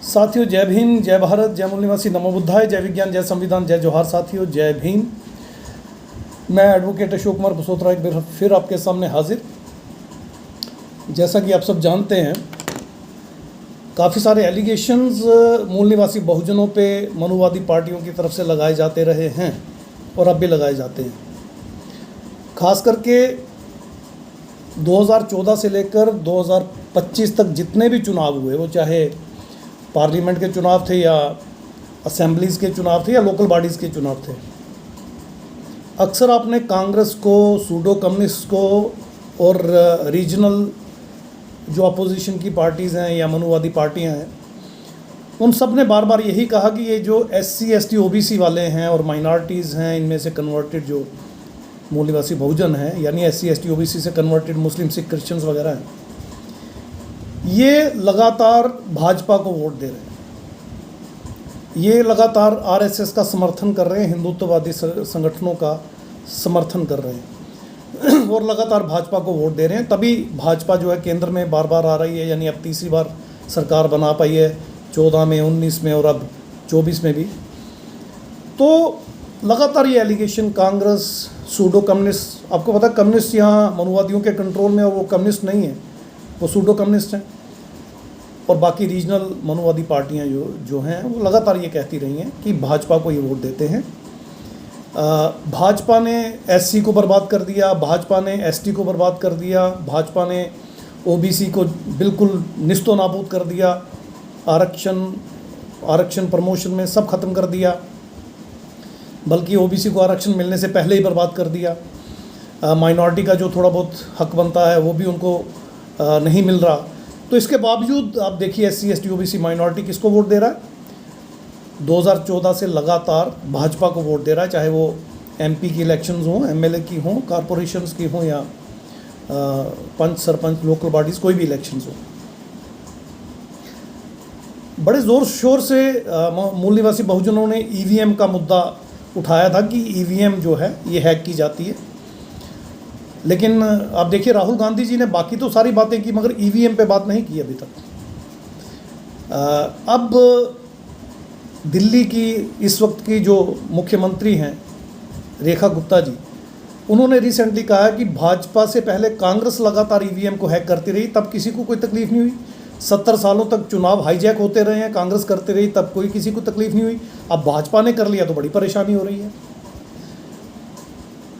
साथियों, जय भीम, जय भारत, जय मूल निवासी, नमो बुद्धाय, जय विज्ञान, जय संविधान, जय जोहार। साथियों, जय भीम। मैं एडवोकेट अशोक कुमार बसोत्रा एक बार फिर आपके सामने हाजिर। जैसा कि आप सब जानते हैं, काफ़ी सारे एलिगेशंस मूल निवासी बहुजनों पे मनुवादी पार्टियों की तरफ से लगाए जाते रहे हैं और अब भी लगाए जाते हैं। खास करके 2014 से लेकर 2025 तक जितने भी चुनाव हुए, वो चाहे पार्लियामेंट के चुनाव थे या असेंबलीज़ के चुनाव थे या लोकल बॉडीज़ के चुनाव थे, अक्सर आपने कांग्रेस को, सूडो कम्युनिस्ट को और रीजनल जो अपोजिशन की पार्टीज़ हैं या मनुवादी पार्टियां हैं, उन सब ने बार बार यही कहा कि ये जो SC ST OBC वाले हैं और माइनॉरिटीज़ हैं, इनमें से कन्वर्टेड जो मूल निवासी बहुजन हैं, यानी SC ST OBC से कन्वर्टेड मुस्लिम, सिख, क्रिश्चियंस वगैरह हैं, ये लगातार भाजपा को वोट दे रहे हैं। ये लगातार RSS का समर्थन कर रहे हैं, हिंदुत्ववादी संगठनों का समर्थन कर रहे हैं और लगातार भाजपा को वोट दे रहे हैं। तभी भाजपा जो है केंद्र में बार बार आ रही है, यानी अब तीसरी बार सरकार बना पाई है, 14 में, 19 में और अब 24 में भी। तो लगातार ये एलिगेशन कांग्रेस, सूडो कम्युनिस्ट, आपको पता है कम्युनिस्ट यहाँ मनुवादियों के कंट्रोल में, और वो कम्युनिस्ट नहीं है, वो सूडो कम्युनिस्ट हैं, और बाकी रीजनल मनुवादी पार्टियां जो हैं वो लगातार ये कहती रही हैं कि भाजपा को ये वोट देते हैं। भाजपा ने SC को बर्बाद कर दिया, भाजपा ने ST को बर्बाद कर दिया, भाजपा ने OBC को बिल्कुल निस्तो नाबूद कर दिया, आरक्षण प्रमोशन में सब ख़त्म कर दिया, बल्कि OBC को आरक्षण मिलने से पहले ही बर्बाद कर दिया। माइनॉरिटी का जो थोड़ा बहुत हक बनता है वो भी उनको नहीं मिल रहा। तो इसके बावजूद आप देखिए SC ST OBC माइनॉरिटी किसको वोट दे रहा है? 2014 से लगातार भाजपा को वोट दे रहा है, चाहे वो MP की इलेक्शंस हों, MLA की हों, कॉरपोरेशंस की हों या पंच, सरपंच, लोकल बॉडीज़, कोई भी इलेक्शंस हो। बड़े ज़ोर शोर से मूल निवासी बहुजनों ने EVM का मुद्दा उठाया था कि EVM जो है ये हैक की जाती है। लेकिन आप देखिए, राहुल गांधी जी ने बाकी तो सारी बातें की, मगर EVM पे बात नहीं की अभी तक। अब दिल्ली की इस वक्त की जो मुख्यमंत्री हैं रेखा गुप्ता जी, उन्होंने रिसेंटली कहा कि भाजपा से पहले कांग्रेस लगातार EVM को हैक करती रही, तब किसी को कोई तकलीफ नहीं हुई। 70 सालों तक चुनाव हाईजैक होते रहे हैं, कांग्रेस करते रही, तब कोई किसी को तकलीफ नहीं हुई। अब भाजपा ने कर लिया तो बड़ी परेशानी हो रही है।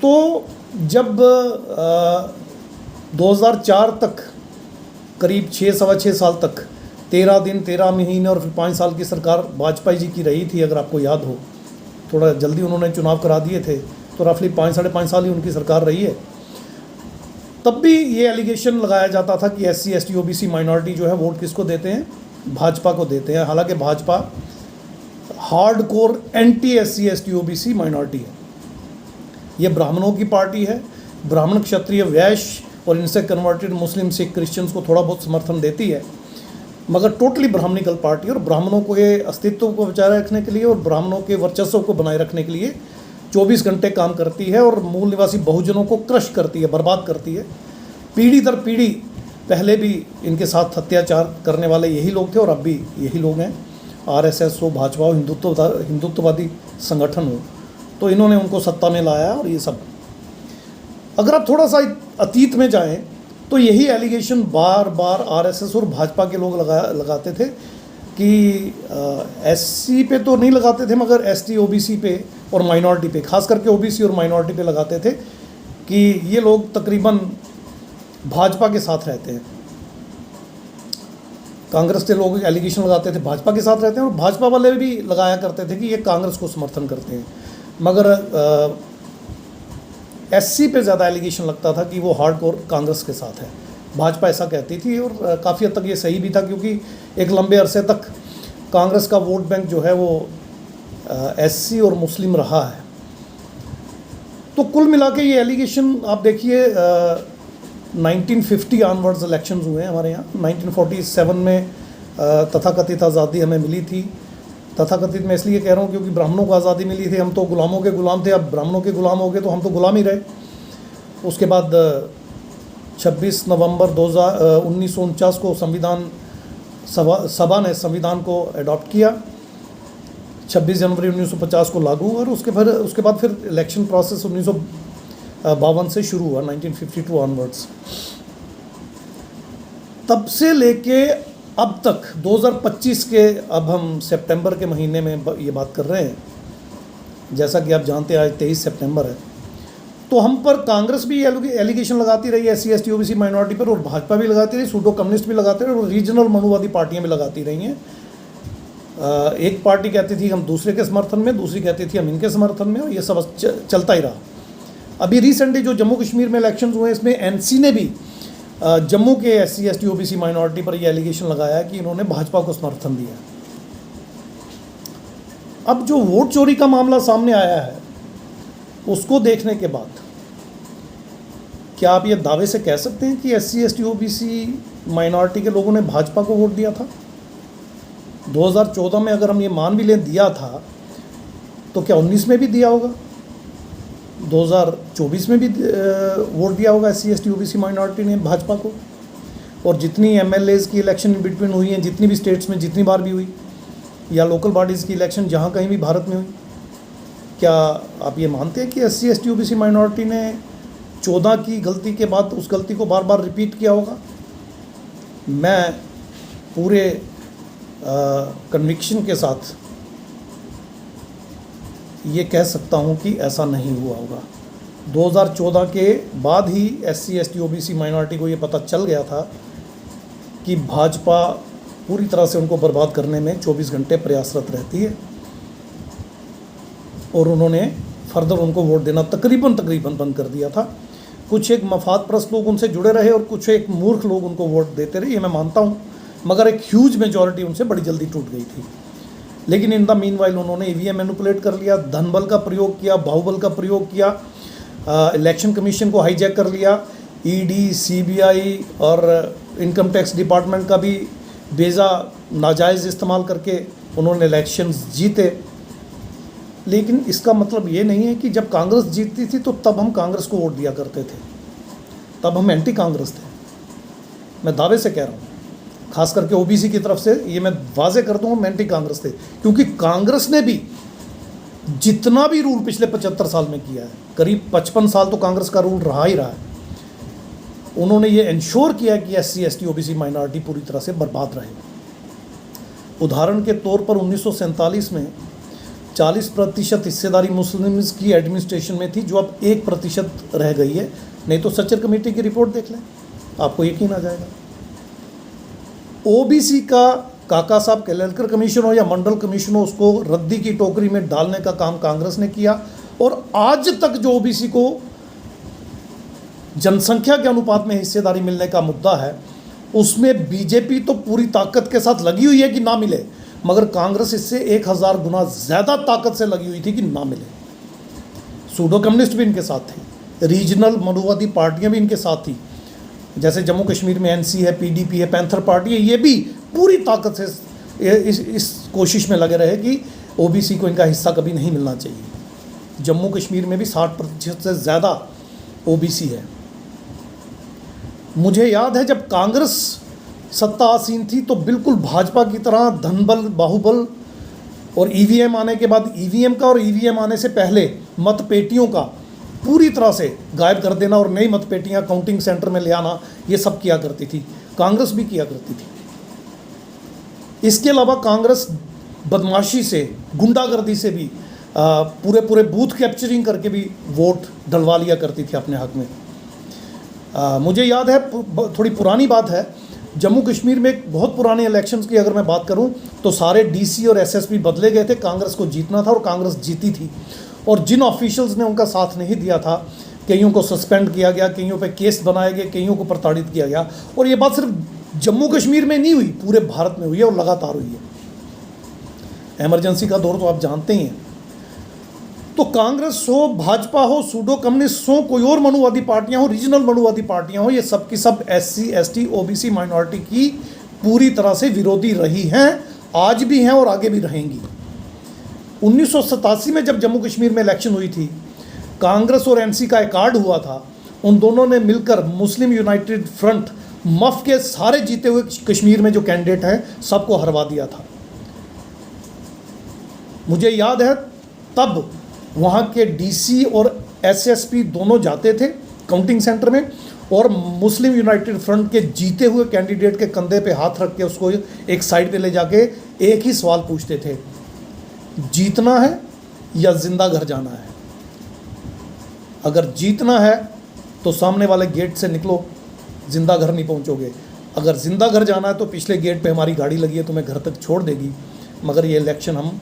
तो जब 2004 तक, करीब 6 साल तक, 13 दिन, 13 महीने और फिर 5 साल की सरकार वाजपेयी जी की रही थी, अगर आपको याद हो, थोड़ा जल्दी उन्होंने चुनाव करा दिए थे, तो रफली 5 साढ़े 5 साल ही उनकी सरकार रही है। तब भी ये एलिगेशन लगाया जाता था कि SC ST OBC माइनॉरिटी जो है वोट किसको देते हैं? भाजपा को देते हैं। हालांकि Bhajpa hardcore anti SC ST OBC minority है। ये ब्राह्मणों की पार्टी है। ब्राह्मण, क्षत्रिय, वैश्य और इनसे कन्वर्टेड मुस्लिम, सिख, क्रिश्चियंस को थोड़ा बहुत समर्थन देती है, मगर टोटली ब्राह्मणिकल पार्टी, और ब्राह्मणों को ये अस्तित्व को बचाए रखने के लिए और ब्राह्मणों के वर्चस्व को बनाए रखने के लिए 24 घंटे काम करती है और मूल निवासी बहुजनों को क्रश करती है, बर्बाद करती है। पीढ़ी दर पीढ़ी पहले भी इनके साथ अत्याचार करने वाले यही लोग थे और अब भी यही लोग हैं। RSS हो, भाजपा हो, हिंदुत्ववादी संगठन हो, तो इन्होंने उनको सत्ता में लाया। और ये सब, अगर आप थोड़ा सा अतीत में जाएं तो यही एलिगेशन बार बार RSS और भाजपा के लोग लगाते थे कि SC पे तो नहीं लगाते थे, मगर ST OBC पे और माइनॉरिटी पे, खास करके OBC और माइनॉरिटी पे लगाते थे कि ये लोग तकरीबन भाजपा के साथ रहते हैं। कांग्रेस के लोग एलिगेशन लगाते थे भाजपा के साथ रहते हैं, और भाजपा वाले भी लगाया करते थे कि ये कांग्रेस को समर्थन करते हैं, मगर SC पे ज़्यादा एलिगेशन लगता था कि वो हार्डकोर कांग्रेस के साथ है। भाजपा ऐसा कहती थी, और काफ़ी हद तक ये सही भी था, क्योंकि एक लंबे अरसे तक कांग्रेस का वोट बैंक जो है वो SC और मुस्लिम रहा है। तो कुल मिला के ये एलिगेशन आप देखिए, 1950 ऑनवर्ड्स इलेक्शंस हुए हैं हमारे यहाँ। 1947 में तथाकथित आज़ादी हमें मिली थी। तथाकथित मैं इसलिए कह रहा हूँ क्योंकि ब्राह्मणों को आज़ादी मिली थी, हम तो गुलामों के गुलाम थे, अब ब्राह्मणों के गुलाम हो गए तो हम तो गुलाम ही रहे। उसके बाद 26 नवंबर 1949 को संविधान सभा ने संविधान को अडॉप्ट किया। 26 जनवरी 1950 को लागू हुआ और उसके बाद फिर इलेक्शन प्रोसेस 1952 से शुरू हुआ, 1952 ऑनवर्ड्स। तब से लेके अब तक 2025 के, अब हम सितंबर के महीने में ये बात कर रहे हैं, जैसा कि आप जानते हैं आज 23 सितंबर है, तो हम पर कांग्रेस भी एलिगेशन लगाती रही है SC ST OBC माइनॉरिटी पर, और भाजपा भी लगाती रही, सूडो कम्युनिस्ट भी लगाते रहे, और रीजनल मनुवादी पार्टियां भी लगाती रही हैं। एक पार्टी कहती थी हम दूसरे के समर्थन में, दूसरी कहती थी हम इनके समर्थन में, और ये सब चलता ही रहा। अभी रिसेंटली जो जम्मू कश्मीर में इलेक्शन हुए, इसमें NC ने भी जम्मू के SC ST OBC माइनॉरिटी पर यह एलिगेशन लगाया कि इन्होंने भाजपा को समर्थन दिया। अब जो वोट चोरी का मामला सामने आया है, उसको देखने के बाद क्या आप ये दावे से कह सकते हैं कि SC ST OBC माइनॉरिटी के लोगों ने भाजपा को वोट दिया था? 2014 में अगर हम ये मान भी लें दिया था, तो क्या 19 में भी दिया होगा, 2024 में भी वोट दिया होगा SC ST OBC माइनॉरिटी ने भाजपा को? और जितनी MLAs की इलेक्शन इन बिटवीन हुई हैं, जितनी भी स्टेट्स में जितनी बार भी हुई, या लोकल बॉडीज़ की इलेक्शन जहाँ कहीं भी भारत में हुई, क्या आप ये मानते हैं कि SC ST OBC माइनॉरिटी ने 14 की गलती के बाद उस गलती को बार बार रिपीट किया होगा? मैं पूरे कन्विक्शन के साथ ये कह सकता हूँ कि ऐसा नहीं हुआ होगा। 2014 के बाद ही SC ST OBC माइनॉरिटी को ये पता चल गया था कि भाजपा पूरी तरह से उनको बर्बाद करने में 24 घंटे प्रयासरत रहती है, और उन्होंने फर्दर उनको वोट देना तकरीबन बंद कर दिया था। कुछ एक मफादप्रस्त लोग उनसे जुड़े रहे और कुछ एक मूर्ख लोग उनको वोट देते रहे, ये मैं मानता हूँ, मगर एक ह्यूज मेजॉरिटी उनसे बड़ी जल्दी टूट गई थी। लेकिन इन द मीनवाइल उन्होंने EVM मैनिपुलेट कर लिया, धनबल का प्रयोग किया, बाहुबल का प्रयोग किया, इलेक्शन कमीशन को हाईजैक कर लिया, ED CBI और इनकम टैक्स डिपार्टमेंट का भी बेजा नाजायज़ इस्तेमाल करके उन्होंने इलेक्शंस जीते। लेकिन इसका मतलब ये नहीं है कि जब कांग्रेस जीतती थी तो तब हम कांग्रेस को वोट दिया करते थे, तब हम एंटी कांग्रेस थे। मैं दावे से कह रहा हूँ, खास करके OBC की तरफ से ये मैं वाजे कर दूँ, हम एंटी कांग्रेस थे, क्योंकि कांग्रेस ने भी जितना भी रूल पिछले 75 साल में किया है, करीब 55 साल तो कांग्रेस का रूल रहा ही रहा है, उन्होंने ये इंश्योर किया कि SC ST OBC माइनॉरिटी पूरी तरह से बर्बाद रहे। उदाहरण के तौर पर 1947 में 40% हिस्सेदारी मुस्लिम्स की एडमिनिस्ट्रेशन में थी, जो अब 1% रह गई है। नहीं तो सच्चर कमेटी की रिपोर्ट देख लें, आपको यकीन आ जाएगा। OBC का काका साहब केलेलकर कमीशन हो या मंडल कमीशन हो, उसको रद्दी की टोकरी में डालने का काम कांग्रेस ने किया, और आज तक जो OBC को जनसंख्या के अनुपात में हिस्सेदारी मिलने का मुद्दा है, उसमें BJP तो पूरी ताकत के साथ लगी हुई है कि ना मिले, मगर कांग्रेस इससे 1000 गुना ज़्यादा ताकत से लगी हुई थी कि ना मिले। सूडो कम्युनिस्ट भी इनके साथ थे, रीजनल मनुवादी पार्टियां भी इनके साथ थी, जैसे जम्मू कश्मीर में NC है, PDP है, पैंथर पार्टी है, ये भी पूरी ताकत से इस कोशिश में लगे रहे कि OBC को इनका हिस्सा कभी नहीं मिलना चाहिए। जम्मू कश्मीर में भी 60% से ज़्यादा OBC है। मुझे याद है जब कांग्रेस सत्ता आसीन थी तो बिल्कुल भाजपा की तरह धनबल, बाहुबल और EVM आने के बाद EVM का और EVM आने से पहले मतपेटियों का पूरी तरह से गायब कर देना और नई मतपेटियां काउंटिंग सेंटर में ले आना, ये सब किया करती थी, कांग्रेस भी किया करती थी। इसके अलावा कांग्रेस बदमाशी से, गुंडागर्दी से भी पूरे बूथ कैप्चरिंग करके भी वोट डलवा लिया करती थी अपने हक में। मुझे याद है, थोड़ी पुरानी बात है, जम्मू कश्मीर में बहुत पुराने इलेक्शंस की अगर मैं बात करूं तो सारे DC और SSP बदले गए थे, कांग्रेस को जीतना था और कांग्रेस जीती थी। और जिन ऑफिशियल्स ने उनका साथ नहीं दिया था, कईयों को सस्पेंड किया गया, कईयों पे केस बनाए गए, कईयों को प्रताड़ित किया गया। और ये बात सिर्फ जम्मू कश्मीर में नहीं हुई, पूरे भारत में हुई है और लगातार हुई है। इमरजेंसी का दौर तो आप जानते ही हैं। तो कांग्रेस हो, भाजपा हो, सूडो कम्युनिस्ट हो, कोई और मनुवादी पार्टियां हो, रीजनल मनुवादी पार्टियां हो, ये सब की सब SC ST OBC माइनॉरिटी की पूरी तरह से विरोधी रही हैं, आज भी हैं और आगे भी रहेंगी। 1987 में जब जम्मू कश्मीर में इलेक्शन हुई थी, कांग्रेस और NC का एक कार्ड हुआ था, उन दोनों ने मिलकर मुस्लिम यूनाइटेड फ्रंट मफ के सारे जीते हुए कश्मीर में जो कैंडिडेट हैं सबको हरवा दिया था। मुझे याद है तब वहाँ के डीसी और एसएसपी दोनों जाते थे काउंटिंग सेंटर में, और मुस्लिम यूनाइटेड फ्रंट के जीते हुए कैंडिडेट के कंधे पे हाथ रख के उसको एक साइड पे ले जाके एक ही सवाल पूछते थे, जीतना है या जिंदा घर जाना है? अगर जीतना है तो सामने वाले गेट से निकलो, जिंदा घर नहीं पहुंचोगे। अगर जिंदा घर जाना है तो पिछले गेट पे हमारी गाड़ी लगी है, तुम्हें घर तक छोड़ देगी, मगर ये इलेक्शन हम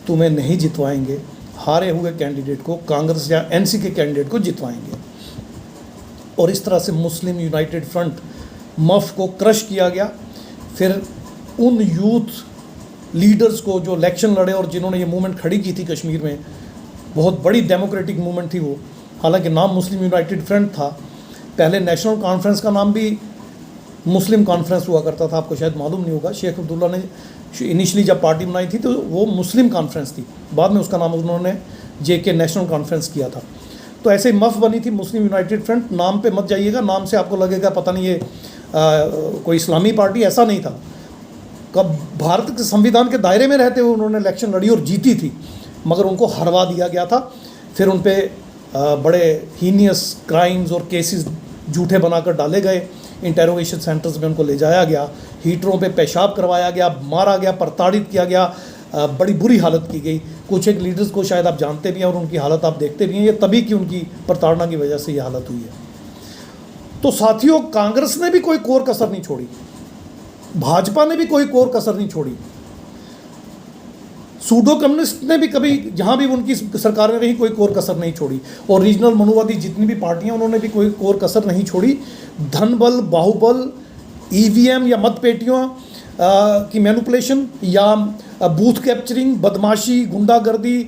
तुम्हें नहीं जितवाएंगे। हारे हुए कैंडिडेट को, कांग्रेस या एनसी के कैंडिडेट को जितवाएंगे। और इस तरह से मुस्लिम यूनाइटेड फ्रंट मफ को क्रश किया गया। फिर उन यूथ लीडर्स को जो इलेक्शन लड़े और जिन्होंने ये मूवमेंट खड़ी की थी कश्मीर में, बहुत बड़ी डेमोक्रेटिक मूवमेंट थी वो, हालांकि नाम मुस्लिम यूनाइटेड फ्रंट था। पहले नेशनल कॉन्फ्रेंस का नाम भी मुस्लिम कॉन्फ्रेंस हुआ करता था, आपको शायद मालूम नहीं होगा। शेख अब्दुल्ला ने इनिशली जब पार्टी बनाई थी तो वो मुस्लिम कॉन्फ्रेंस थी, बाद में उसका नाम उन्होंने जेके नेशनल कॉन्फ्रेंस किया था। तो ऐसे ही मफ बनी थी मुस्लिम यूनाइटेड फ्रंट। नाम पे मत जाइएगा, नाम से आपको लगेगा पता नहीं ये कोई इस्लामी पार्टी, ऐसा नहीं था। कब भारत के संविधान के दायरे में रहते हुए उन्होंने इलेक्शन लड़ी और जीती थी, मगर उनको हरवा दिया गया था। फिर उन पे बड़े हीनियस क्राइम्स और केसेस झूठे बनाकर डाले गए, इंटेरोगेशन सेंटर्स में उनको ले जाया गया, हीटरों पे पेशाब करवाया गया, मारा गया, प्रताड़ित किया गया, बड़ी बुरी हालत की गई। कुछ एक लीडर्स को शायद आप जानते भी हैं और उनकी हालत आप देखते भी हैं, ये तभी की उनकी प्रताड़ना की वजह से ये हालत हुई है। तो साथियों, कांग्रेस ने भी कोई कोर कसर नहीं छोड़ी, भाजपा ने भी कोई कोर कसर नहीं छोड़ी, सूडो कम्युनिस्ट ने भी कभी, जहाँ भी उनकी सरकारें रही, कोई कोर कसर नहीं छोड़ी। और रीजनल मनुवादी जितनी भी पार्टियां, उन्होंने भी कोई कोर कसर नहीं छोड़ी। धन बल, बाहुबल, ईवीएम या मतपेटियों की मैनिपुलेशन या बूथ कैप्चरिंग, बदमाशी, गुंडागर्दी,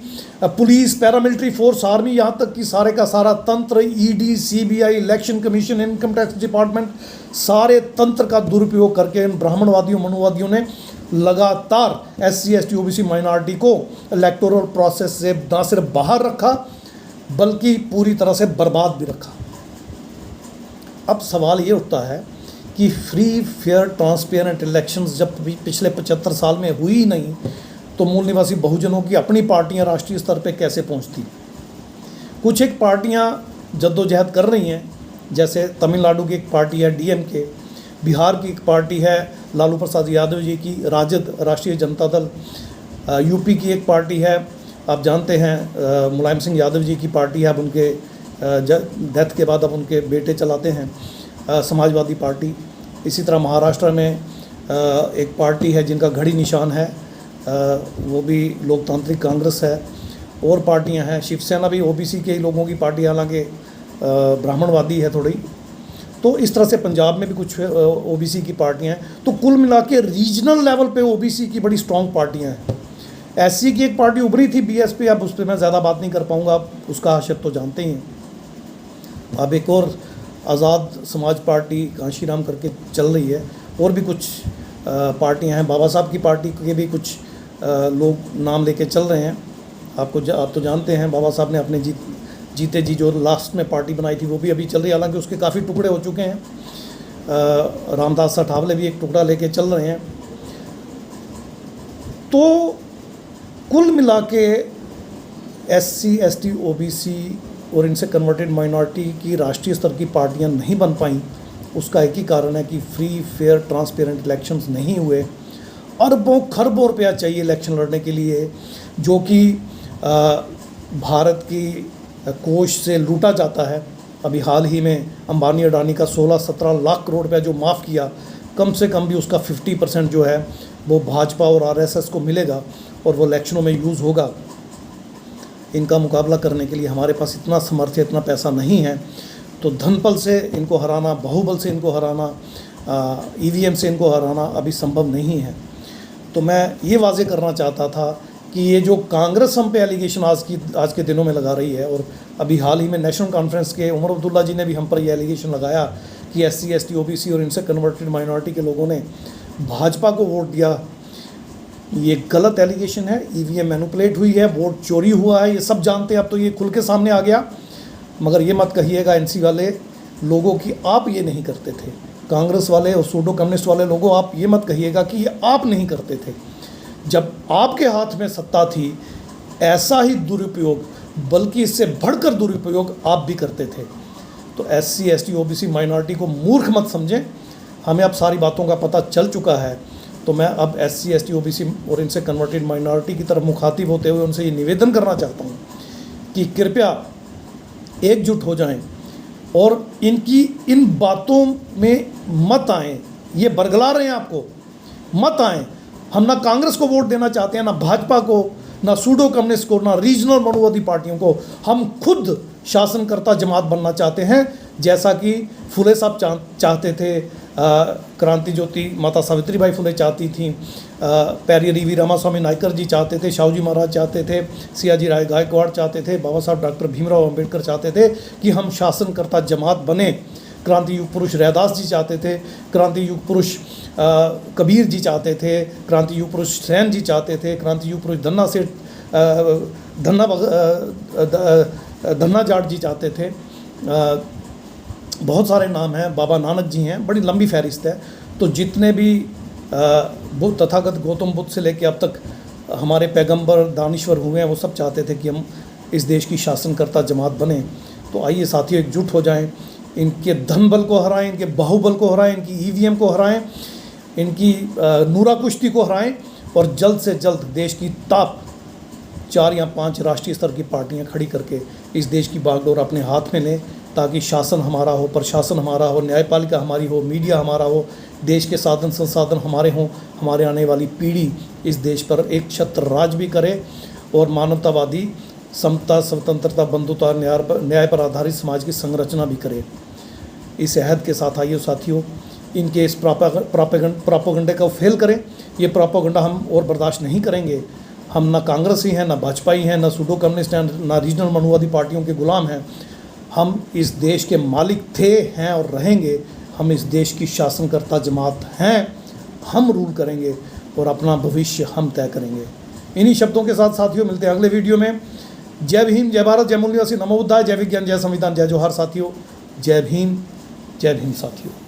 पुलिस, पैरामिलिट्री फोर्स, आर्मी, यहाँ तक कि सारे का सारा तंत्र, ED, CBI, election commission, income tax department, सारे तंत्र का दुरुपयोग करके इन ब्राह्मणवादियों, मनुवादियों ने लगातार SC ST OBC माइनॉरिटी को इलेक्टोरल प्रोसेस से ना सिर्फ बाहर रखा बल्कि पूरी तरह से बर्बाद भी रखा। अब सवाल ये उठता है कि फ्री, फेयर, ट्रांसपेरेंट इलेक्शंस जब पिछले 75 साल में हुई ही नहीं, तो मूल निवासी बहुजनों की अपनी पार्टियां राष्ट्रीय स्तर पे कैसे पहुंचती? कुछ एक पार्टियां जद्दोजहद कर रही हैं, जैसे तमिलनाडु की एक पार्टी है DMK, बिहार की एक पार्टी है लालू प्रसाद यादव जी की राजद, राष्ट्रीय जनता दल, यूपी की एक पार्टी है, आप जानते हैं मुलायम सिंह यादव जी की पार्टी है, अब उनके डेथ के बाद अब उनके बेटे चलाते हैं, समाजवादी पार्टी। इसी तरह महाराष्ट्र में एक पार्टी है जिनका घड़ी निशान है, वो भी लोकतांत्रिक कांग्रेस है। और पार्टियां हैं, शिवसेना भी OBC के ही लोगों की पार्टी, हालांकि ब्राह्मणवादी है थोड़ी। तो इस तरह से पंजाब में भी कुछ OBC की पार्टियां हैं। तो कुल मिला के रीजनल लेवल पे OBC की बड़ी स्ट्रॉन्ग पार्टियां हैं। SC की एक पार्टी उभरी थी BSP, अब उस पर मैं ज़्यादा बात नहीं कर पाऊँगा, आप उसका हशर तो जानते ही हैं। अब एक और आज़ाद समाज पार्टी कांशीराम करके चल रही है, और भी कुछ पार्टियां हैं। बाबा साहब की पार्टी के भी कुछ लोग नाम लेके चल रहे हैं। आप तो जानते हैं बाबा साहब ने अपने जीते जी जो लास्ट में पार्टी बनाई थी वो भी अभी चल रही है, हालांकि उसके काफ़ी टुकड़े हो चुके हैं। रामदास अठावले भी एक टुकड़ा लेके चल रहे हैं। तो कुल मिला के SC ST OBC और इनसे कन्वर्टेड माइनॉरिटी की राष्ट्रीय स्तर की पार्टियां नहीं बन पाईं। उसका एक ही कारण है कि फ्री, फेयर, ट्रांसपेरेंट इलेक्शंस नहीं हुए। अरबों खरबों रुपया चाहिए इलेक्शन लड़ने के लिए, जो कि भारत की कोष से लूटा जाता है। अभी हाल ही में अंबानी अडानी का 16-17 लाख करोड़ रुपया जो माफ़ किया, कम से कम भी उसका 50% जो है वो भाजपा और RSS को मिलेगा और वो इलेक्शनों में यूज़ होगा। इनका मुकाबला करने के लिए हमारे पास इतना सामर्थ्य, इतना पैसा नहीं है। तो धनबल से इनको हराना, बाहुबल से इनको हराना, EVM से इनको हराना अभी संभव नहीं है। तो मैं ये वाजे करना चाहता था कि ये जो कांग्रेस हम पे एलिगेशन आज के दिनों में लगा रही है, और अभी हाल ही में नेशनल कॉन्फ्रेंस के उमर अब्दुल्ला जी ने भी हम पर ये एलिगेशन लगाया कि SC ST OBC और इनसे कन्वर्टेड माइनॉरिटी के लोगों ने भाजपा को वोट दिया, ये गलत एलिगेशन है। EVM मैनिपुलेट हुई है, वोट चोरी हुआ है, ये सब जानते हैं, अब तो ये खुल के सामने आ गया। मगर ये मत कहिएगा NC वाले लोगों की आप ये नहीं करते थे। कांग्रेस वाले और सूडो कम्युनिस्ट वाले लोगों, आप ये मत कहिएगा कि ये आप नहीं करते थे। जब आपके हाथ में सत्ता थी, ऐसा ही दुरुपयोग, बल्कि इससे बढ़कर दुरुपयोग आप भी करते थे। तो SC ST OBC माइनॉरिटी को मूर्ख मत समझें। हमें अब सारी बातों का पता चल चुका है। तो मैं अब SC ST OBC और इनसे कन्वर्टेड माइनॉरिटी की तरफ मुखातिब होते हुए उनसे ये निवेदन करना चाहता हूँ कि कृपया एकजुट हो जाएं और इनकी इन बातों में मत आएं। ये बरगला रहे हैं आपको, मत आएं। हम ना कांग्रेस को वोट देना चाहते हैं, ना भाजपा को, ना सूडो कम्युनिस्ट को, ना रीजनल मनुवादी पार्टियों को। हम खुद शासनकर्ता जमात बनना चाहते हैं, जैसा कि फुले साहब चाहते थे, क्रांति ज्योति माता सावित्रीबाई फुले चाहती थी, पेरियर वी रामास्वामी नायकर जी चाहते थे, शाहू जी महाराज चाहते थे, सियाजी राय गायकवाड़ चाहते थे, बाबा साहब डॉक्टर भीमराव अंबेडकर चाहते थे कि हम शासनकर्ता जमात बने। क्रांति युग पुरुष रैदास जी चाहते थे, क्रांति युग पुरुष कबीर जी चाहते थे, क्रांति युग पुरुष सैन जी चाहते थे, क्रांति युग पुरुष धन्ना जाट जी चाहते थे। बहुत सारे नाम हैं, बाबा नानक जी हैं, बड़ी लंबी फहरिस्त है। तो जितने भी बुद्ध तथागत गौतम बुद्ध से लेकर अब तक हमारे पैगंबर दानिश्वर हुए हैं, वो सब चाहते थे कि हम इस देश की शासनकर्ता जमात बने। तो आइए साथियों, एकजुट हो जाएं, इनके धन बल को हराएं, इनके बाहुबल को हराएं, इनकी EVM को हराएं, इनकी नूरा कुश्ती को हराएं और जल्द से जल्द देश की टॉप 4 या 5 राष्ट्रीय स्तर की पार्टियां खड़ी करके इस देश की बागडोर अपने हाथ में लें, ताकि शासन हमारा हो, प्रशासन हमारा हो, न्यायपालिका हमारी हो, मीडिया हमारा हो, देश के साधन संसाधन हमारे हों, हमारे आने वाली पीढ़ी इस देश पर एक छत्र राज भी करे और मानवतावादी, समता, स्वतंत्रता, बंधुता, न्याय पर आधारित समाज की संरचना भी करे। इस अहद के साथ आइए साथियों, इनके इस प्रोपेगेंडे को फेल करें। ये प्रोपेगेंडा हम और बर्दाश्त नहीं करेंगे। हम ना कांग्रेसी हैं, ना भाजपा ही हैं, ना सूडो कम्युनिस्ट हैं, ना रीजनल मनुवादी पार्टियों के गुलाम हैं। हम इस देश के मालिक थे, हैं और रहेंगे। हम इस देश की शासनकर्ता जमात हैं। हम रूल करेंगे और अपना भविष्य हम तय करेंगे। इन्हीं शब्दों के साथ साथियों मिलते हैं अगले वीडियो में। जय भीम, जय भारत, जय मूल निवासी, नमो बुद्धाय, जय विज्ञान, जय संविधान, जय जोहार साथियों। जय भीम साथियों।